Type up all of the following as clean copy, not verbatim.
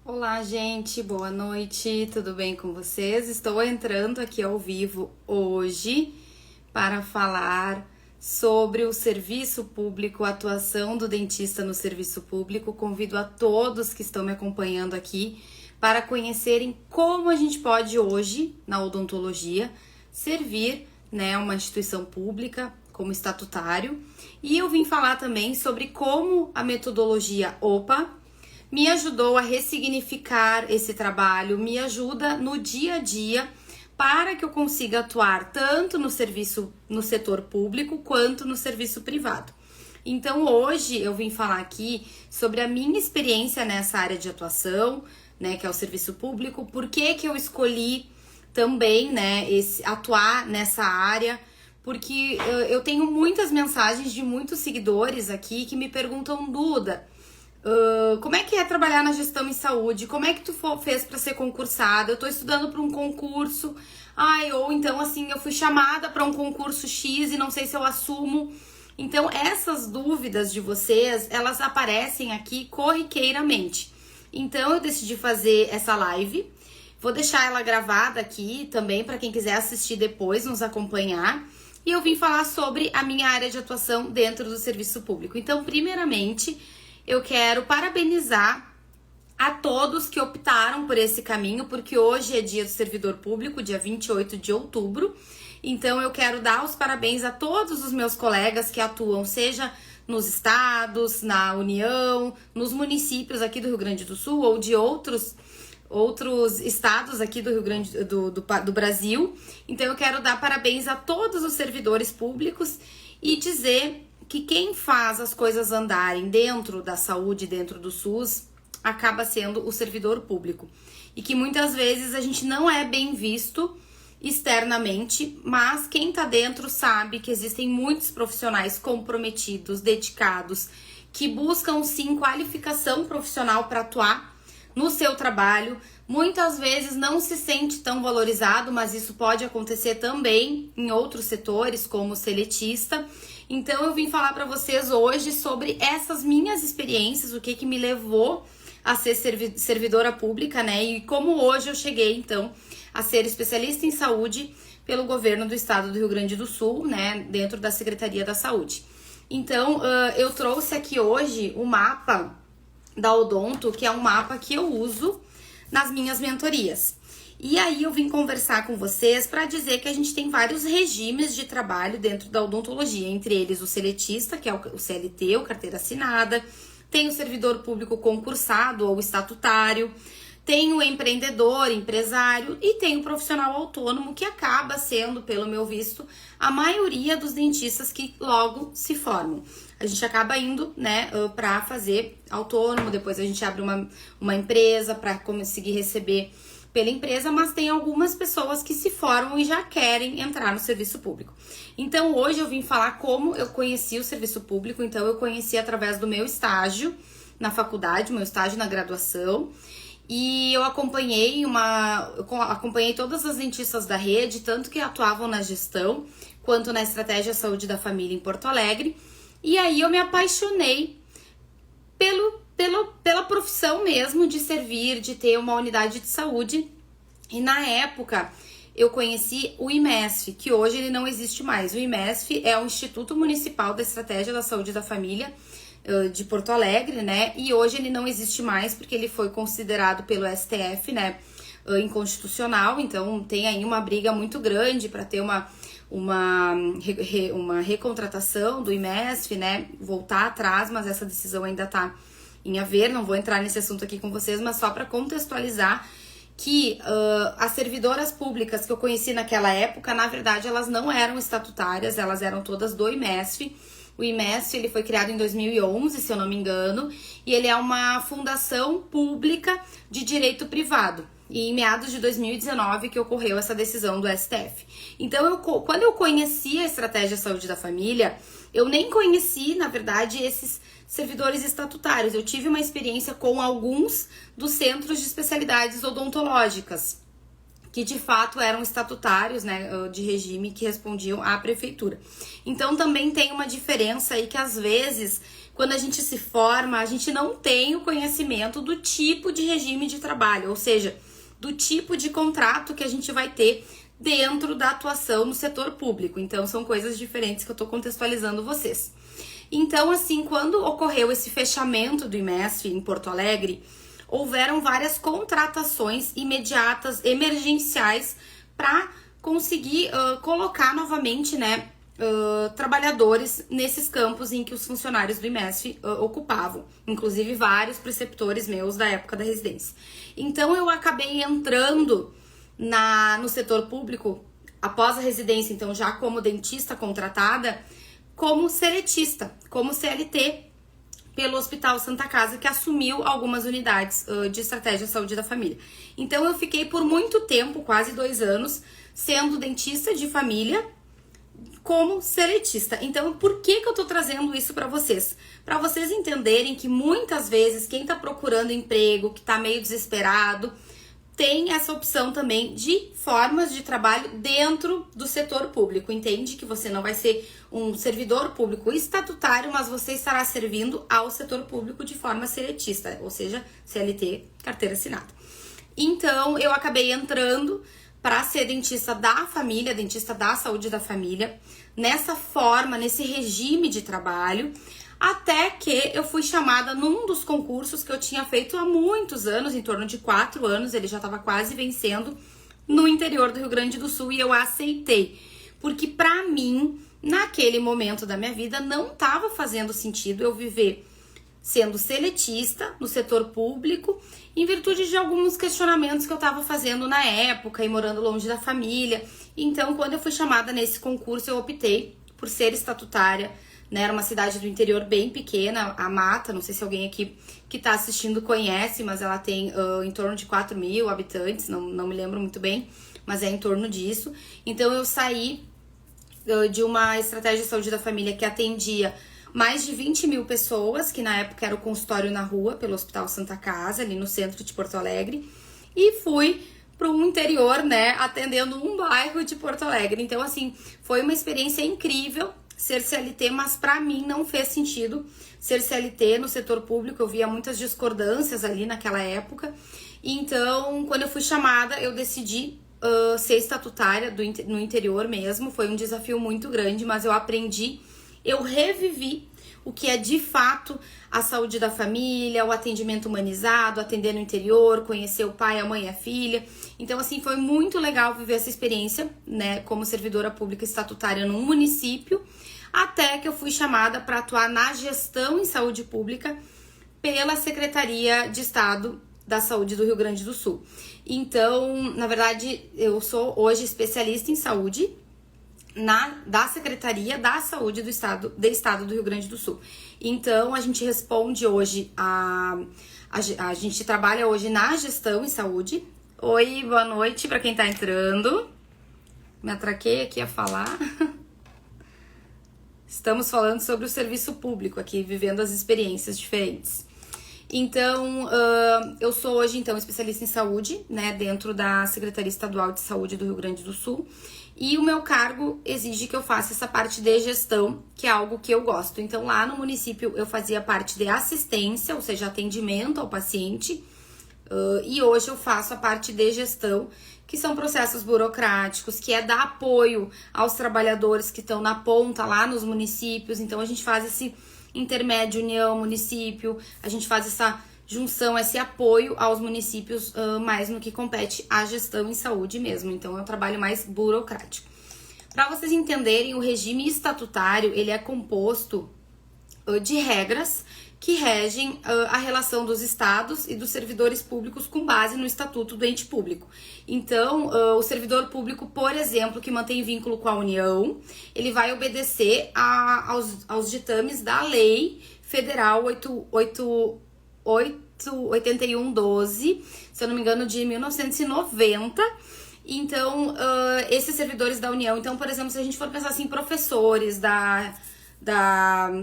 Olá, gente, boa noite, tudo bem com vocês? Estou entrando aqui ao vivo hoje para falar sobre o serviço público, a atuação do dentista no serviço público. Convido a todos que estão me acompanhando aqui para conhecerem como a gente pode hoje, na odontologia, servir, uma instituição pública como estatutário. E eu vim falar também sobre como a metodologia OPA me ajudou a ressignificar esse trabalho, me ajuda no dia a dia para que eu consiga atuar tanto no setor público quanto no serviço privado. Então hoje eu vim falar aqui sobre a minha experiência nessa área de atuação, que é o serviço público, por que eu escolhi também, atuar nessa área, porque eu tenho muitas mensagens de muitos seguidores aqui que me perguntam, Duda, como é que é trabalhar na gestão em saúde? Como é que tu fez para ser concursada? Eu tô estudando para um concurso. Ou então assim, eu fui chamada para um concurso X e não sei se eu assumo. Então, essas dúvidas de vocês, elas aparecem aqui corriqueiramente. Então, eu decidi fazer essa live. Vou deixar ela gravada aqui também para quem quiser assistir depois, nos acompanhar. E eu vim falar sobre a minha área de atuação dentro do serviço público. Então, primeiramente, eu quero parabenizar a todos que optaram por esse caminho, porque hoje é dia do servidor público, dia 28 de outubro. Então, eu quero dar os parabéns a todos os meus colegas que atuam, seja nos estados, na União, nos municípios aqui do Rio Grande do Sul ou de outros estados aqui do Rio Grande do Brasil. Então, eu quero dar parabéns a todos os servidores públicos e dizer que quem faz as coisas andarem dentro da saúde, dentro do SUS, acaba sendo o servidor público. E que muitas vezes a gente não é bem visto externamente, mas quem tá dentro sabe que existem muitos profissionais comprometidos, dedicados, que buscam sim qualificação profissional para atuar no seu trabalho. Muitas vezes não se sente tão valorizado, mas isso pode acontecer também em outros setores, como seletista. Então eu vim falar para vocês hoje sobre essas minhas experiências, o que me levou a ser servidora pública, e como hoje eu cheguei então a ser especialista em saúde pelo governo do estado do Rio Grande do Sul, dentro da Secretaria da Saúde. Então eu trouxe aqui hoje o mapa da Odonto, que é um mapa que eu uso nas minhas mentorias. E aí eu vim conversar com vocês para dizer que a gente tem vários regimes de trabalho dentro da odontologia, entre eles o seletista, que é o CLT, o carteira assinada, tem o servidor público concursado ou estatutário, tem o empreendedor, empresário e tem o profissional autônomo, que acaba sendo, pelo meu visto, a maioria dos dentistas que logo se formam. A gente acaba indo, para fazer autônomo, depois a gente abre uma empresa para conseguir receber pela empresa, mas tem algumas pessoas que se formam e já querem entrar no serviço público. Então, hoje eu vim falar como eu conheci o serviço público. Então, eu conheci através do meu estágio na faculdade, meu estágio na graduação, e eu acompanhei todas as dentistas da rede, tanto que atuavam na gestão, quanto na estratégia saúde da família em Porto Alegre. E aí eu me apaixonei pela profissão mesmo de servir, de ter uma unidade de saúde. E na época eu conheci o IMESF, que hoje ele não existe mais. O IMESF é o Instituto Municipal da Estratégia da Saúde da Família de Porto Alegre, E hoje ele não existe mais porque ele foi considerado pelo STF, inconstitucional. Então tem aí uma briga muito grande para ter uma recontratação do IMESF, voltar atrás, mas essa decisão ainda está em haver. Não vou entrar nesse assunto aqui com vocês, mas só para contextualizar que as servidoras públicas que eu conheci naquela época, na verdade, elas não eram estatutárias, elas eram todas do IMESF. O IMESF ele foi criado em 2011, se eu não me engano, e ele é uma fundação pública de direito privado. E em meados de 2019 que ocorreu essa decisão do STF. Então, quando eu conheci a Estratégia Saúde da Família, eu nem conheci, na verdade, esses servidores estatutários. Eu tive uma experiência com alguns dos centros de especialidades odontológicas, que de fato eram estatutários, né, de regime que respondiam à prefeitura. Então também tem uma diferença aí que às vezes, quando a gente se forma, a gente não tem o conhecimento do tipo de regime de trabalho, ou seja, do tipo de contrato que a gente vai ter dentro da atuação no setor público. Então são coisas diferentes que eu tô contextualizando vocês. Então, assim, quando ocorreu esse fechamento do IMESF em Porto Alegre, houveram várias contratações imediatas, emergenciais, para conseguir colocar novamente, né, trabalhadores nesses campos em que os funcionários do IMESF ocupavam, inclusive vários preceptores meus da época da residência. Então eu acabei entrando no setor público após a residência, então já como dentista contratada, como seletista, como CLT, pelo Hospital Santa Casa, que assumiu algumas unidades de estratégia de saúde da família. Então eu fiquei por muito tempo, quase 2 anos, sendo dentista de família como seletista. Então, por que eu tô trazendo isso para vocês? Para vocês entenderem que muitas vezes quem tá procurando emprego, que tá meio desesperado, tem essa opção também de formas de trabalho dentro do setor público. Entende que você não vai ser um servidor público estatutário, mas você estará servindo ao setor público de forma seletista, ou seja, CLT, carteira assinada. Então, eu acabei entrando para ser dentista da família, dentista da saúde da família, nessa forma, nesse regime de trabalho, até que eu fui chamada num dos concursos que eu tinha feito há muitos anos, em torno de 4 anos, ele já estava quase vencendo, no interior do Rio Grande do Sul, e eu aceitei. Porque para mim, naquele momento da minha vida, não estava fazendo sentido eu viver sendo seletista no setor público, em virtude de alguns questionamentos que eu estava fazendo na época e morando longe da família. Então, quando eu fui chamada nesse concurso, eu optei por ser estatutária, né? Era uma cidade do interior bem pequena, a Mata, não sei se alguém aqui que está assistindo conhece, mas ela tem em torno de 4.000 habitantes, não me lembro muito bem, mas é em torno disso. Então, eu saí de uma estratégia de saúde da família que atendia mais de 20.000 pessoas, que na época era o consultório na rua, pelo Hospital Santa Casa, ali no centro de Porto Alegre, e fui para um interior, né, atendendo um bairro de Porto Alegre. Então, assim, foi uma experiência incrível ser CLT, mas para mim não fez sentido ser CLT no setor público, eu via muitas discordâncias ali naquela época. Então, quando eu fui chamada, eu decidi ser estatutária no interior mesmo. Foi um desafio muito grande, mas eu aprendi, eu revivi o que é de fato a saúde da família, o atendimento humanizado, atender no interior, conhecer o pai, a mãe e a filha. Então, assim, foi muito legal viver essa experiência, né, como servidora pública estatutária num município, até que eu fui chamada para atuar na gestão em saúde pública pela Secretaria de Estado da Saúde do Rio Grande do Sul. Então, na verdade, eu sou hoje especialista em saúde da Secretaria da Saúde do Estado do Rio Grande do Sul. Então, a gente responde hoje, a gente trabalha hoje na gestão em saúde. Oi, boa noite para quem tá entrando. Me atraquei aqui a falar. Estamos falando sobre o serviço público aqui, vivendo as experiências diferentes. Então, eu sou hoje, então, especialista em saúde, né, dentro da Secretaria Estadual de Saúde do Rio Grande do Sul. E o meu cargo exige que eu faça essa parte de gestão, que é algo que eu gosto. Então, lá no município, eu fazia parte de assistência, ou seja, atendimento ao paciente. E hoje eu faço a parte de gestão, que são processos burocráticos, que é dar apoio aos trabalhadores que estão na ponta lá nos municípios. Então, a gente faz esse intermédio União-município, a gente faz essa junção, esse apoio aos municípios, mais no que compete à gestão em saúde mesmo. Então, é um trabalho mais burocrático. Para vocês entenderem, o regime estatutário, ele é composto de regras que regem a relação dos estados e dos servidores públicos com base no Estatuto do Ente Público. Então, o servidor público, por exemplo, que mantém vínculo com a União, ele vai obedecer aos ditames da Lei Federal 8112, se eu não me engano, de 1990. Então, esses servidores da União, então, por exemplo, se a gente for pensar assim, professores da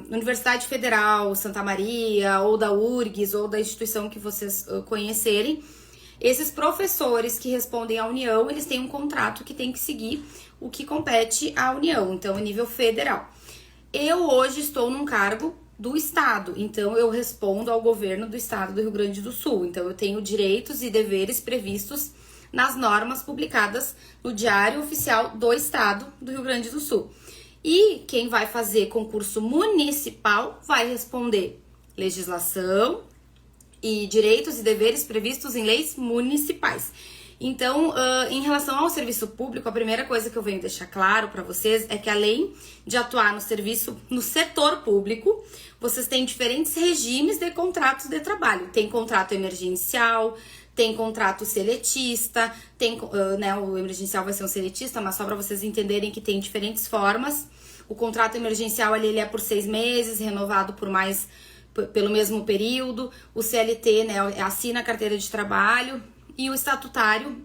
Universidade Federal Santa Maria, ou da URGS, ou da instituição que vocês conhecerem, Esses professores que respondem à União, eles têm um contrato que tem que seguir o que compete à União, então, a nível federal. Eu hoje estou num cargo do Estado, então eu respondo ao governo do Estado do Rio Grande do Sul. Então, eu tenho direitos e deveres previstos nas normas publicadas no Diário Oficial do Estado do Rio Grande do Sul. E quem vai fazer concurso municipal vai responder legislação e direitos e deveres previstos em leis municipais. Então, em relação ao serviço público, a primeira coisa que eu venho deixar claro para vocês é que além de atuar no setor público, vocês têm diferentes regimes de contratos de trabalho. Tem contrato emergencial, tem contrato seletista, o emergencial vai ser um seletista, mas só para vocês entenderem que tem diferentes formas. O contrato emergencial ele é por 6 meses, renovado pelo mesmo período. O CLT, assina a carteira de trabalho. E o estatutário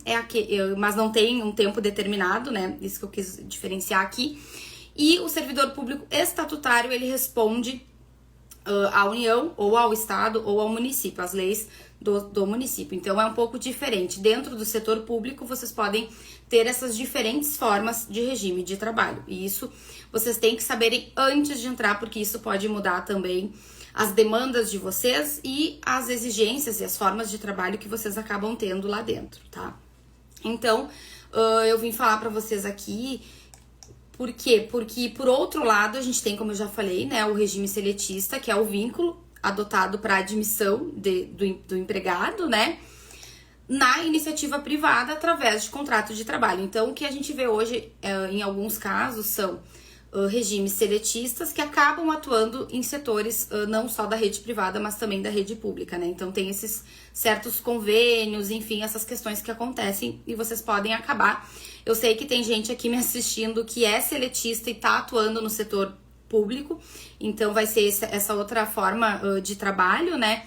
mas não tem um tempo determinado, né? Isso que eu quis diferenciar aqui. E o servidor público estatutário, ele responde à União, ou ao Estado, ou ao município, às leis do município. Então, é um pouco diferente. Dentro do setor público, vocês podem ter essas diferentes formas de regime de trabalho. E isso vocês têm que saberem antes de entrar, porque isso pode mudar também as demandas de vocês e as exigências e as formas de trabalho que vocês acabam tendo lá dentro, tá? Então, eu vim falar pra vocês aqui, por quê? Porque, por outro lado, a gente tem, como eu já falei, né, o regime seletista, que é o vínculo adotado para admissão do empregado, né, na iniciativa privada através de contrato de trabalho. Então, o que a gente vê hoje, em alguns casos, são regimes seletistas que acabam atuando em setores não só da rede privada, mas também da rede pública, né? Então tem esses certos convênios, enfim, essas questões que acontecem e vocês podem acabar. Eu sei que tem gente aqui me assistindo que é seletista e tá atuando no setor público, então vai ser essa outra forma de trabalho, né?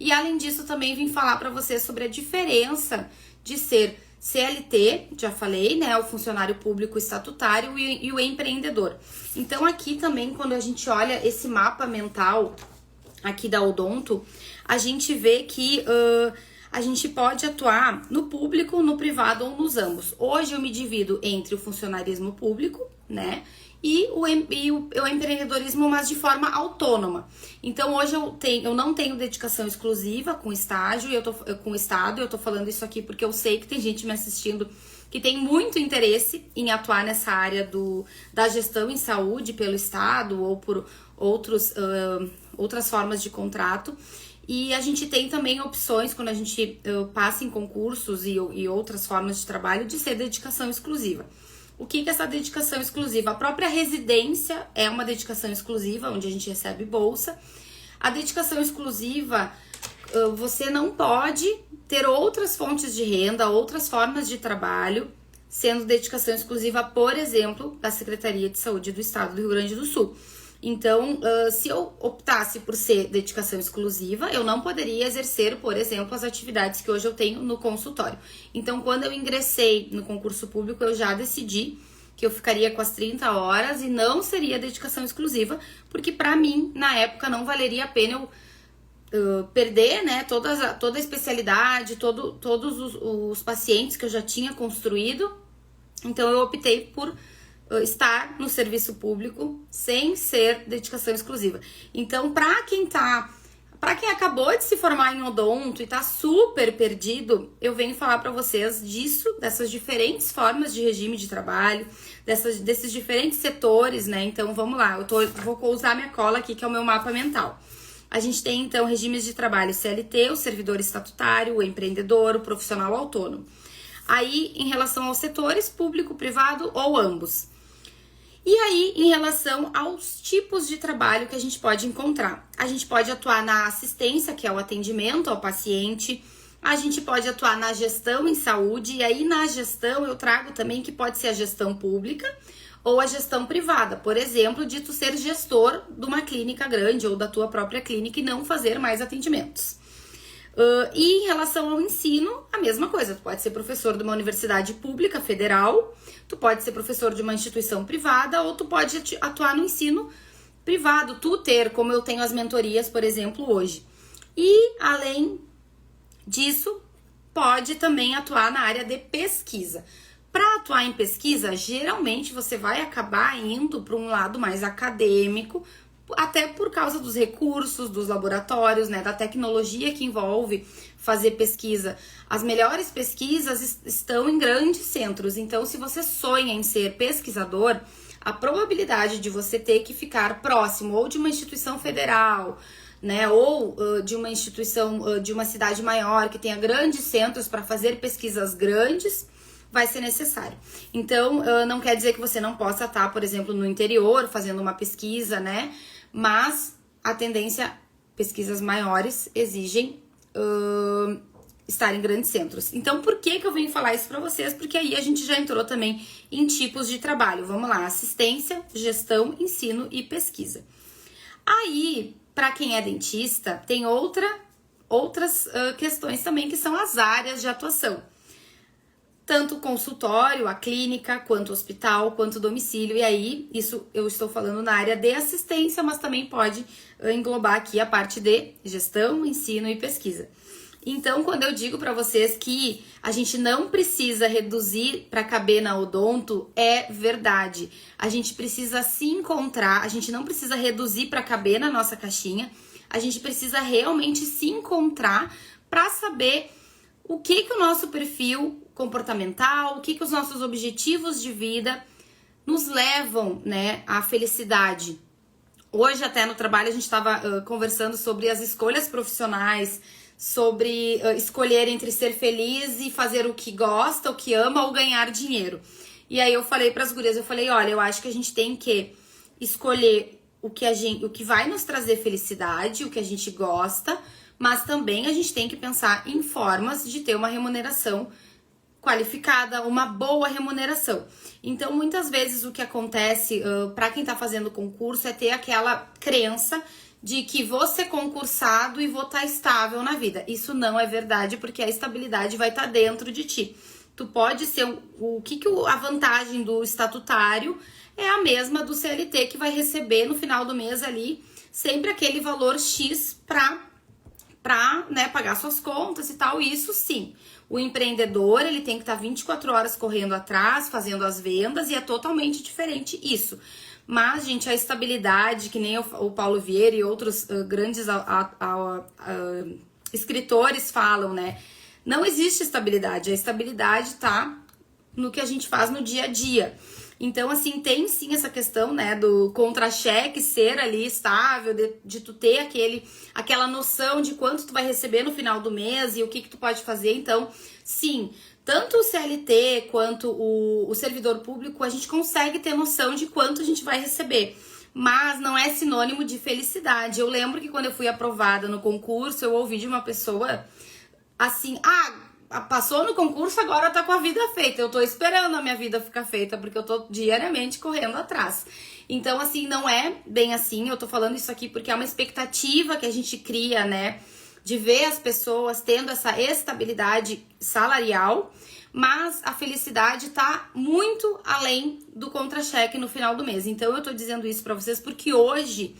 E além disso também vim falar para vocês sobre a diferença de ser CLT, já falei, né, o funcionário público estatutário e o empreendedor. Então aqui também, quando a gente olha esse mapa mental aqui da Odonto, a gente vê que a gente pode atuar no público, no privado ou nos ambos. Hoje eu me divido entre o funcionarismo público, né, e o empreendedorismo, mas de forma autônoma. Então, hoje eu não tenho dedicação exclusiva com estágio, com o Estado, eu tô falando isso aqui porque eu sei que tem gente me assistindo que tem muito interesse em atuar nessa área da gestão em saúde pelo Estado ou por outras formas de contrato. E a gente tem também opções, quando a gente passa em concursos e outras formas de trabalho, de ser dedicação exclusiva. O que é essa dedicação exclusiva? A própria residência é uma dedicação exclusiva, onde a gente recebe bolsa. A dedicação exclusiva, você não pode ter outras fontes de renda, outras formas de trabalho, sendo dedicação exclusiva, por exemplo, da Secretaria de Saúde do Estado do Rio Grande do Sul. Então, se eu optasse por ser dedicação exclusiva, eu não poderia exercer, por exemplo, as atividades que hoje eu tenho no consultório. Então, quando eu ingressei no concurso público, eu já decidi que eu ficaria com as 30 horas e não seria dedicação exclusiva, porque para mim, na época, não valeria a pena eu perder, né, toda a especialidade, todos os pacientes que eu já tinha construído. Então, eu optei por estar no serviço público sem ser dedicação exclusiva. Então, para quem acabou de se formar em odonto e tá super perdido, eu venho falar para vocês dessas diferentes formas de regime de trabalho, desses diferentes setores, né? Então, vamos lá, vou usar minha cola aqui, que é o meu mapa mental. A gente tem, então, regimes de trabalho CLT, o servidor estatutário, o empreendedor, o profissional autônomo. Aí, em relação aos setores, público, privado ou ambos. E aí, em relação aos tipos de trabalho que a gente pode encontrar, a gente pode atuar na assistência, que é o atendimento ao paciente, a gente pode atuar na gestão em saúde, e aí na gestão eu trago também que pode ser a gestão pública ou a gestão privada, por exemplo, de tu ser gestor de uma clínica grande ou da tua própria clínica e não fazer mais atendimentos. E em relação ao ensino, a mesma coisa. Tu pode ser professor de uma universidade pública federal, tu pode ser professor de uma instituição privada ou tu pode atuar no ensino privado, como eu tenho as mentorias, por exemplo, hoje. E além disso, pode também atuar na área de pesquisa. Para atuar em pesquisa, geralmente você vai acabar indo para um lado mais acadêmico, até por causa dos recursos, dos laboratórios, né, da tecnologia que envolve fazer pesquisa. As melhores pesquisas estão em grandes centros, então se você sonha em ser pesquisador, a probabilidade de você ter que ficar próximo ou de uma instituição federal, né, ou de uma instituição de uma cidade maior que tenha grandes centros para fazer pesquisas grandes, vai ser necessário. Então, não quer dizer que você não possa estar, por exemplo, no interior fazendo uma pesquisa, né? Mas a tendência, pesquisas maiores exigem estar em grandes centros. Então, por que eu venho falar isso para vocês? Porque aí a gente já entrou também em tipos de trabalho. Vamos lá, assistência, gestão, ensino e pesquisa. Aí, para quem é dentista, tem outras questões também que são as áreas de atuação. Tanto o consultório, a clínica, quanto o hospital, quanto o domicílio. E aí, isso eu estou falando na área de assistência, mas também pode englobar aqui a parte de gestão, ensino e pesquisa. Então, quando eu digo para vocês que a gente não precisa reduzir para caber na odonto, é verdade. A gente precisa se encontrar, a gente não precisa reduzir para caber na nossa caixinha, a gente precisa realmente se encontrar para saber o que o nosso perfil comportamental, o que os nossos objetivos de vida nos levam, né, à felicidade. Hoje até no trabalho a gente estava conversando sobre as escolhas profissionais, sobre escolher entre ser feliz e fazer o que gosta, o que ama ou ganhar dinheiro. E aí eu falei para as gurias, eu falei, olha, eu acho que a gente tem que escolher o que vai nos trazer felicidade, o que a gente gosta, mas também a gente tem que pensar em formas de ter uma remuneração qualificada, uma boa remuneração. Então, muitas vezes o que acontece para quem tá fazendo concurso é ter aquela crença de que vou ser concursado e vou estar estável na vida. Isso não é verdade, porque a estabilidade vai estar dentro de ti. Tu pode ser a vantagem do estatutário é a mesma do CLT, que vai receber no final do mês ali sempre aquele valor X para, né, pagar suas contas e tal. Isso sim. O empreendedor, ele tem que estar 24 horas correndo atrás, fazendo as vendas, e é totalmente diferente isso. Mas, gente, a estabilidade, que nem o Paulo Vieira e outros grandes escritores falam, né? Não existe estabilidade. A estabilidade tá no que a gente faz no dia a dia. Então, assim, tem sim essa questão, né, do contra-cheque ser ali estável, de tu ter aquela noção de quanto tu vai receber no final do mês e o que tu pode fazer. Então, sim, tanto o CLT quanto o servidor público, a gente consegue ter noção de quanto a gente vai receber. Mas não é sinônimo de felicidade. Eu lembro que quando eu fui aprovada no concurso, eu ouvi de uma pessoa assim, passou no concurso, agora tá com a vida feita. Eu tô esperando a minha vida ficar feita, porque eu tô diariamente correndo atrás. Então, assim, não é bem assim. Eu tô falando isso aqui porque é uma expectativa que a gente cria, né? De ver as pessoas tendo essa estabilidade salarial, mas a felicidade tá muito além do contra-cheque no final do mês. Então, eu tô dizendo isso pra vocês porque hoje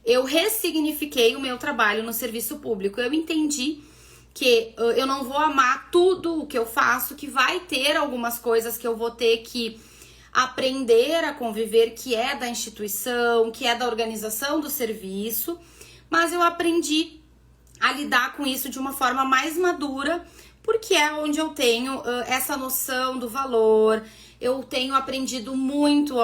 eu ressignifiquei o meu trabalho no serviço público. Eu entendi que eu não vou amar tudo o que eu faço, que vai ter algumas coisas que eu vou ter que aprender a conviver, que é da instituição, que é da organização do serviço, mas eu aprendi a lidar com isso de uma forma mais madura, porque é onde eu tenho essa noção do valor. Eu tenho aprendido muito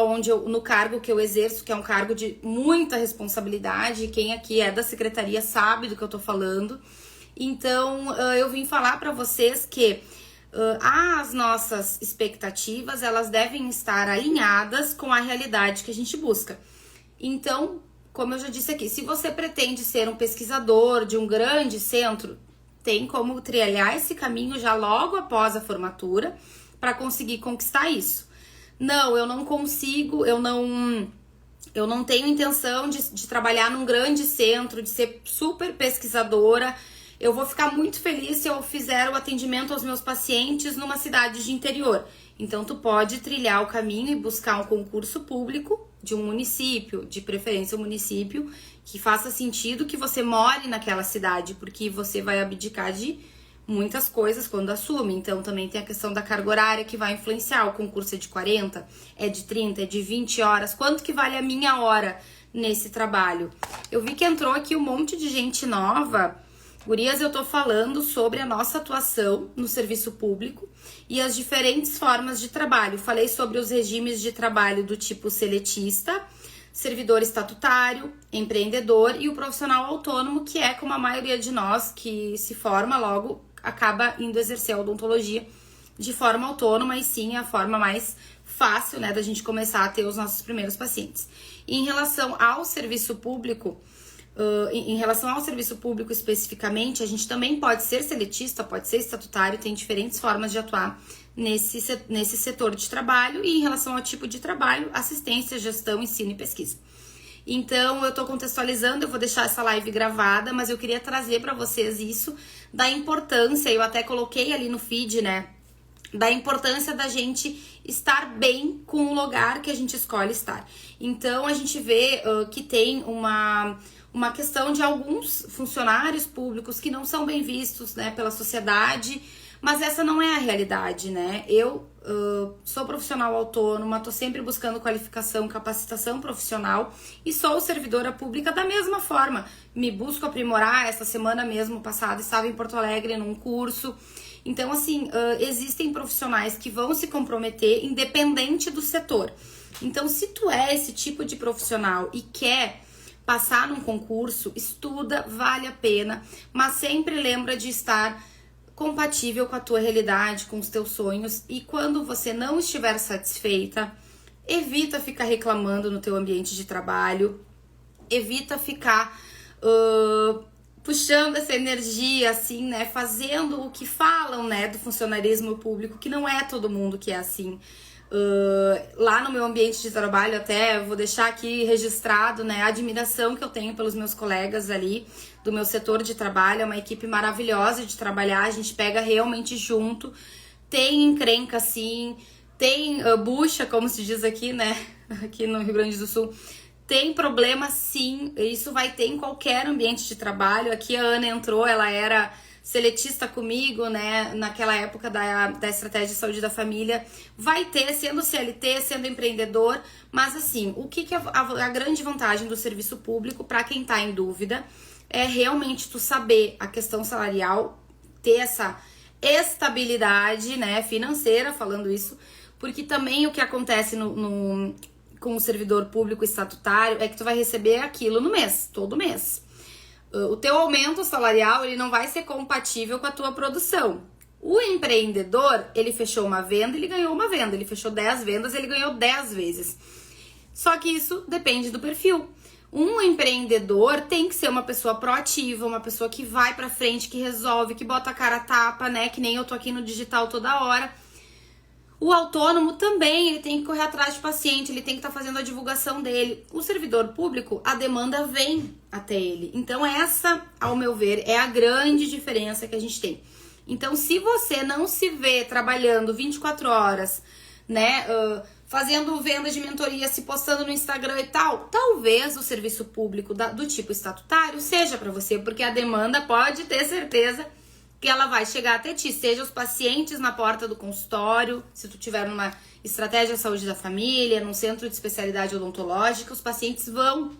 no cargo que eu exerço, que é um cargo de muita responsabilidade. Quem aqui é da secretaria sabe do que eu tô falando. Então, eu vim falar para vocês que as nossas expectativas, elas devem estar alinhadas com a realidade que a gente busca. Então, como eu já disse aqui, se você pretende ser um pesquisador de um grande centro, tem como trilhar esse caminho já logo após a formatura para conseguir conquistar isso. Não, eu não consigo, eu não tenho intenção de trabalhar num grande centro, de ser super pesquisadora. Eu vou ficar muito feliz se eu fizer o atendimento aos meus pacientes numa cidade de interior. Então, tu pode trilhar o caminho e buscar um concurso público de um município, de preferência um município, que faça sentido que você more naquela cidade, porque você vai abdicar de muitas coisas quando assume. Então também tem a questão da carga horária que vai influenciar. O concurso é de 40, é de 30, é de 20 horas. Quanto que vale a minha hora nesse trabalho? Eu vi que entrou aqui um monte de gente nova. Gurias, eu tô falando sobre a nossa atuação no serviço público e as diferentes formas de trabalho. Falei sobre os regimes de trabalho do tipo seletista, servidor estatutário, empreendedor e o profissional autônomo, que é como a maioria de nós que se forma logo acaba indo exercer a odontologia de forma autônoma, e sim a forma mais fácil, né, da gente começar a ter os nossos primeiros pacientes. E em relação ao serviço público, especificamente, a gente também pode ser seletista, pode ser estatutário, tem diferentes formas de atuar nesse setor de trabalho. E em relação ao tipo de trabalho, assistência, gestão, ensino e pesquisa. Então, eu tô contextualizando, eu vou deixar essa live gravada, mas eu queria trazer para vocês isso, da importância, eu até coloquei ali no feed, né, da importância da gente estar bem com o lugar que a gente escolhe estar. Então, a gente vê que tem uma questão de alguns funcionários públicos que não são bem vistos, né, pela sociedade, mas essa não é a realidade, né? Eu sou profissional autônoma, tô sempre buscando qualificação, capacitação profissional e sou servidora pública da mesma forma. Me busco aprimorar. Essa semana mesmo passada estava em Porto Alegre num curso. Então, assim, existem profissionais que vão se comprometer independente do setor. Então, se tu é esse tipo de profissional e quer passar num concurso, estuda, vale a pena, mas sempre lembra de estar compatível com a tua realidade, com os teus sonhos. E quando você não estiver satisfeita, evita ficar reclamando no teu ambiente de trabalho, evita ficar puxando essa energia, assim, né, fazendo o que falam, né, do funcionarismo público, que não é todo mundo que é assim. Lá no meu ambiente de trabalho, até vou deixar aqui registrado, né, a admiração que eu tenho pelos meus colegas ali do meu setor de trabalho. É uma equipe maravilhosa de trabalhar, a gente pega realmente junto, tem encrenca sim, tem bucha, como se diz aqui, né, aqui no Rio Grande do Sul, tem problema sim, isso vai ter em qualquer ambiente de trabalho. Aqui a Ana entrou, ela era seletista comigo, né, naquela época da estratégia de saúde da família. Vai ter, sendo CLT, sendo empreendedor, mas assim, o que é a grande vantagem do serviço público, para quem tá em dúvida, é realmente tu saber a questão salarial, ter essa estabilidade, né, financeira, falando isso, porque também o que acontece com o servidor público estatutário é que tu vai receber aquilo no mês, todo mês. O teu aumento salarial, ele não vai ser compatível com a tua produção. O empreendedor, ele fechou uma venda, ele ganhou uma venda. Ele fechou 10 vendas, ele ganhou 10 vezes. Só que isso depende do perfil. Um empreendedor tem que ser uma pessoa proativa, uma pessoa que vai pra frente, que resolve, que bota a cara a tapa, né? Que nem eu tô aqui no digital toda hora. O autônomo também, ele tem que correr atrás de paciente, ele tem que estar fazendo a divulgação dele. O servidor público, a demanda vem até ele. Então essa, ao meu ver, é a grande diferença que a gente tem. Então, se você não se vê trabalhando 24 horas, né, fazendo venda de mentoria, se postando no Instagram e tal, talvez o serviço público do tipo estatutário seja para você, porque a demanda, pode ter certeza que ela vai chegar até ti, seja os pacientes na porta do consultório, se tu tiver numa estratégia de saúde da família, num centro de especialidade odontológica, os pacientes vão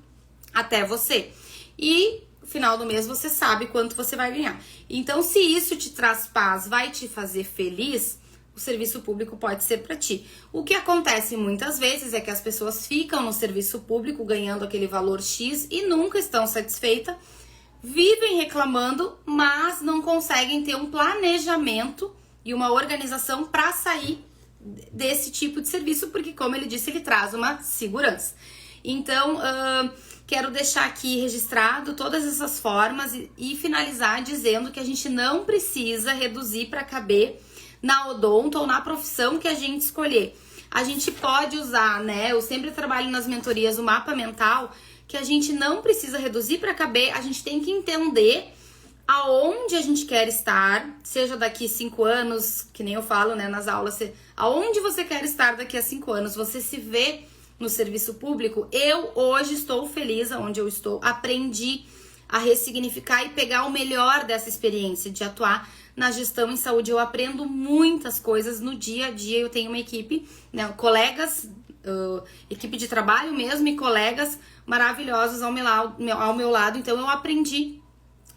até você. E no final do mês você sabe quanto você vai ganhar. Então, se isso te traz paz, vai te fazer feliz, o serviço público pode ser para ti. O que acontece muitas vezes é que as pessoas ficam no serviço público ganhando aquele valor X e nunca estão satisfeitas, vivem reclamando, mas não conseguem ter um planejamento e uma organização para sair desse tipo de serviço, porque, como ele disse, ele traz uma segurança. Então, quero deixar aqui registrado todas essas formas e finalizar dizendo que a gente não precisa reduzir para caber na odonto ou na profissão que a gente escolher. A gente pode usar, né? Eu sempre trabalho nas mentorias o mapa mental, que a gente não precisa reduzir para caber, a gente tem que entender aonde a gente quer estar, seja daqui 5 anos, que nem eu falo, né, nas aulas, aonde você quer estar daqui a 5 anos, você se vê no serviço público. Eu hoje estou feliz aonde eu estou, aprendi a ressignificar e pegar o melhor dessa experiência de atuar na gestão em saúde. Eu aprendo muitas coisas no dia a dia. Eu tenho uma equipe, né, colegas, equipe de trabalho mesmo e colegas maravilhosos ao meu lado. Então eu aprendi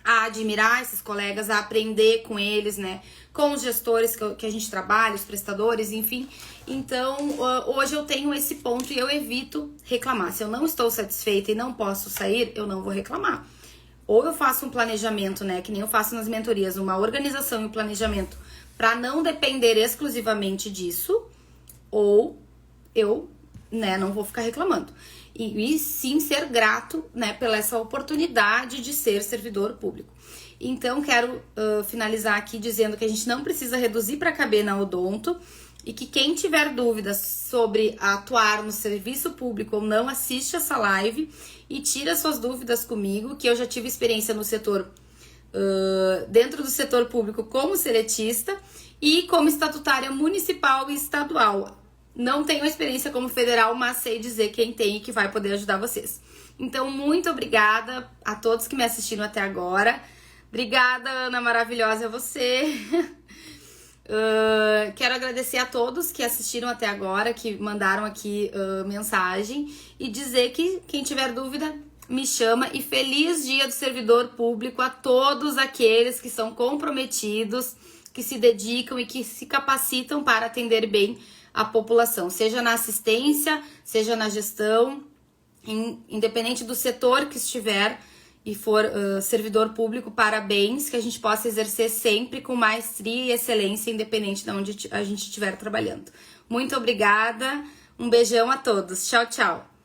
a admirar esses colegas, a aprender com eles, né? Com os gestores que a gente trabalha, os prestadores, enfim. Então, hoje eu tenho esse ponto e eu evito reclamar. Se eu não estou satisfeita e não posso sair, eu não vou reclamar. Ou eu faço um planejamento, né? Que nem eu faço nas mentorias, uma organização e um planejamento para não depender exclusivamente disso, ou eu, né, não vou ficar reclamando. E sim ser grato, né, pela essa oportunidade de ser servidor público. Então, quero finalizar aqui dizendo que a gente não precisa reduzir para caber na odonto e que quem tiver dúvidas sobre atuar no serviço público ou não, assiste essa live e tira suas dúvidas comigo, que eu já tive experiência no setor, dentro do setor público como seletista e como estatutária municipal e estadual. Não tenho experiência como federal, mas sei dizer quem tem e que vai poder ajudar vocês. Então, muito obrigada a todos que me assistiram até agora. Obrigada, Ana maravilhosa, a você. Quero agradecer a todos que assistiram até agora, que mandaram aqui mensagem. E dizer que quem tiver dúvida, me chama. E feliz Dia do Servidor Público a todos aqueles que são comprometidos, que se dedicam e que se capacitam para atender bem a população, seja na assistência, seja na gestão, independente do setor que estiver e for servidor público, parabéns, que a gente possa exercer sempre com maestria e excelência, independente de onde a gente estiver trabalhando. Muito obrigada, um beijão a todos, tchau, tchau.